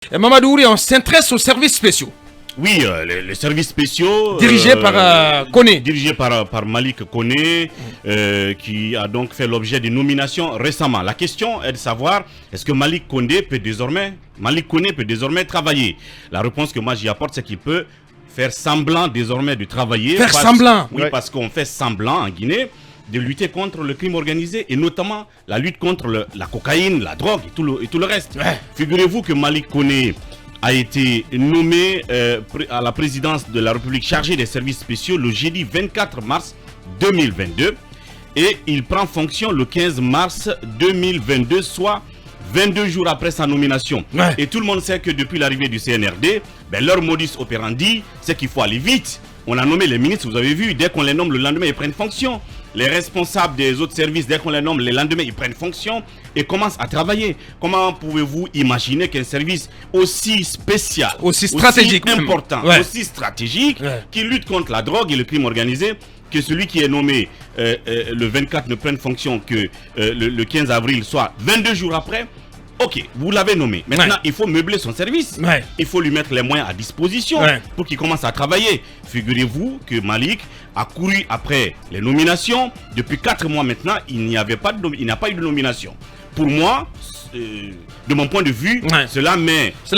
Mamadou Ouri, on s'intéresse aux services spéciaux. Oui, les services spéciaux dirigés par Koné. Dirigés par Malik Koné, qui a donc fait l'objet d'une nomination récemment. La question est de savoir, est-ce que Malik Koné peut désormais travailler? La réponse que moi j'y apporte, c'est qu'il peut faire semblant désormais de travailler. Semblant? Oui, parce qu'on fait semblant en Guinée de lutter contre le crime organisé et notamment la lutte contre la cocaïne, la drogue et tout le reste. Figurez-vous que Malik Koné a été nommé à la présidence de la République chargée des services spéciaux le jeudi 24 mars 2022 et il prend fonction le 15 mars 2022, soit 22 jours après sa nomination. Et tout le monde sait que depuis l'arrivée du CNRD, leur modus operandi, c'est qu'il faut aller vite. On a nommé les ministres, vous avez vu, dès qu'on les nomme le lendemain, ils prennent fonction. Les responsables des autres services, dès qu'on les nomme le lendemain, ils prennent fonction et commencent à travailler. Comment pouvez-vous imaginer qu'un service aussi spécial, aussi stratégique, aussi important, aussi stratégique, qui lutte contre la drogue et le crime organisé, que celui qui est nommé le 24 ne prenne fonction que le 15 avril, soit 22 jours après? Ok, vous l'avez nommé. Maintenant, il faut meubler son service. Il faut lui mettre les moyens à disposition pour qu'il commence à travailler. Figurez-vous que Malik a couru après les nominations. Depuis 4 mois maintenant, il n'y a pas eu de nomination. Pour moi, de mon point de vue, cela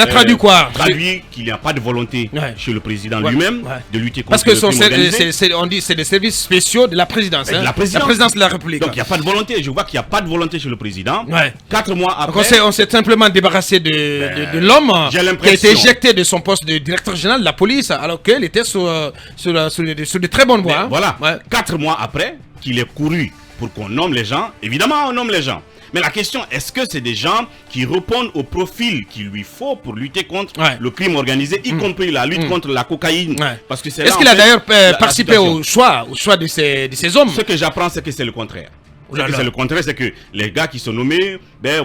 traduit quoi? Traduit qu'il n'y a pas de volonté chez le président lui-même de lutter contre le crime organisé. On dit que c'est des services spéciaux de la présidence. La présidence de la République. Donc il n'y a pas de volonté. Je vois qu'il n'y a pas de volonté chez le président. 4 mois après. Donc, on s'est simplement débarrassé de l'homme qui a été éjecté de son poste de directeur général de la police alors qu'il était sur de très bonnes voies. Voilà. 4 mois après qu'il est couru pour qu'on nomme les gens. Évidemment, on nomme les gens. Mais la question, est-ce que c'est des gens qui répondent au profil qu'il lui faut pour lutter contre le crime organisé, y compris la lutte contre la cocaïne? Parce que est-ce qu'il a d'ailleurs participé au choix de ces hommes? Ce que j'apprends, c'est que c'est le contraire. C'est le contraire, c'est que les gars qui sont nommés,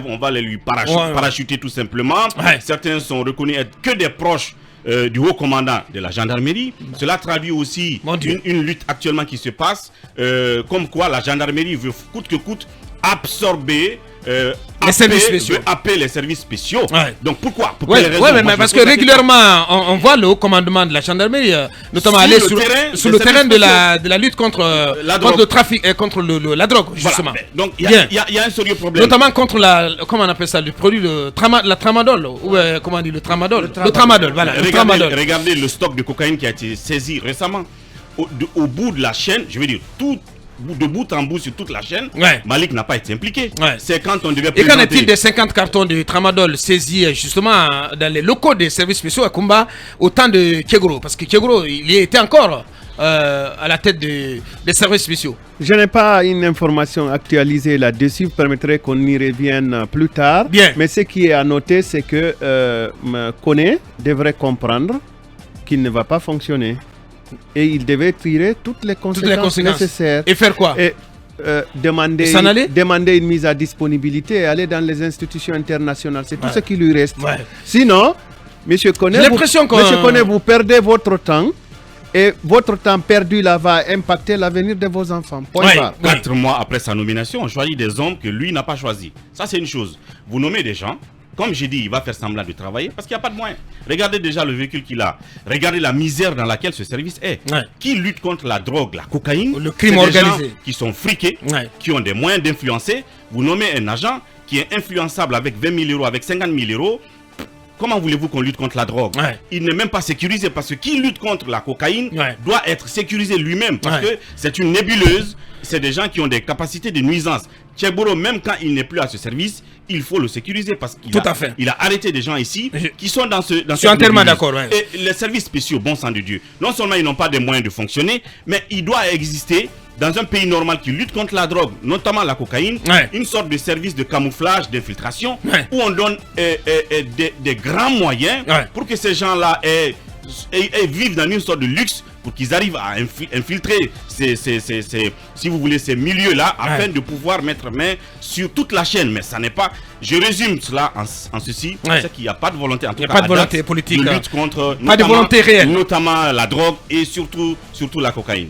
on va les lui parachuter tout simplement. Certains sont reconnus être que des proches du haut commandant de la gendarmerie. Cela traduit aussi une lutte actuellement qui se passe, comme quoi la gendarmerie veut coûte que coûte absorber les services spéciaux. Donc pourquoi? Parce que régulièrement on voit le haut commandement de la gendarmerie notamment aller sur le terrain de la lutte contre le trafic et contre la drogue, justement. Donc il y a un sérieux problème. Notamment contre comment on appelle ça, le produit, la tramadol, ou comment on dit, le tramadol. Le tramadol, voilà. Regardez le stock de cocaïne qui a été saisi récemment. Au bout de la chaîne, je veux dire, de bout en bout sur toute la chaîne, Malik n'a pas été impliqué. C'est quand on devait présenter... Et qu'en est-il des 50 cartons de tramadol saisis justement dans les locaux des services spéciaux à Kumba au temps de Kegro? Parce que Kegro, il y était encore à la tête des services spéciaux. Je n'ai pas une information actualisée là-dessus. Vous permettrez qu'on y revienne plus tard. Mais ce qui est à noter, c'est que Koné devrait comprendre qu'il ne va pas fonctionner. Et il devait tirer toutes les conséquences nécessaires. Et faire quoi? Demander une mise à disponibilité et aller dans les institutions internationales. C'est tout ce qui lui reste. Sinon, M. Koné, vous perdez votre temps. Et votre temps perdu là va impacter l'avenir de vos enfants. 4 mois après sa nomination, on choisit des hommes que lui n'a pas choisis. Ça, c'est une chose. Vous nommez des gens. Comme j'ai dit, il va faire semblant de travailler parce qu'il n'y a pas de moyens. Regardez déjà le véhicule qu'il a. Regardez la misère dans laquelle ce service est. Qui lutte contre la drogue, la cocaïne, le crime organisé. Des gens qui sont friqués, qui ont des moyens d'influencer. Vous nommez un agent qui est influençable avec 20 000 euros, avec 50 000 euros. Comment voulez-vous qu'on lutte contre la drogue? Il n'est même pas sécurisé parce que qui lutte contre la cocaïne doit être sécurisé lui-même parce que c'est une nébuleuse. C'est des gens qui ont des capacités de nuisance. Tchègboro, même quand il n'est plus à ce service, il faut le sécuriser parce qu'il a arrêté des gens ici qui sont dans ce je suis entièrement d'accord. Et les services spéciaux, bon sang de Dieu, non seulement ils n'ont pas de moyens de fonctionner, mais il doit exister dans un pays normal qui lutte contre la drogue, notamment la cocaïne, une sorte de service de camouflage, d'infiltration, où on donne des grands moyens pour que ces gens-là vivent dans une sorte de luxe, pour qu'ils arrivent à infiltrer si vous voulez, ces milieux-là, afin de pouvoir mettre main sur toute la chaîne. Mais ça n'est pas... Je résume cela en ceci, c'est qu'il n'y a pas de volonté, en tout cas, pas de volonté politique, de lutte contre, pas de volonté réelle, notamment la drogue et surtout la cocaïne.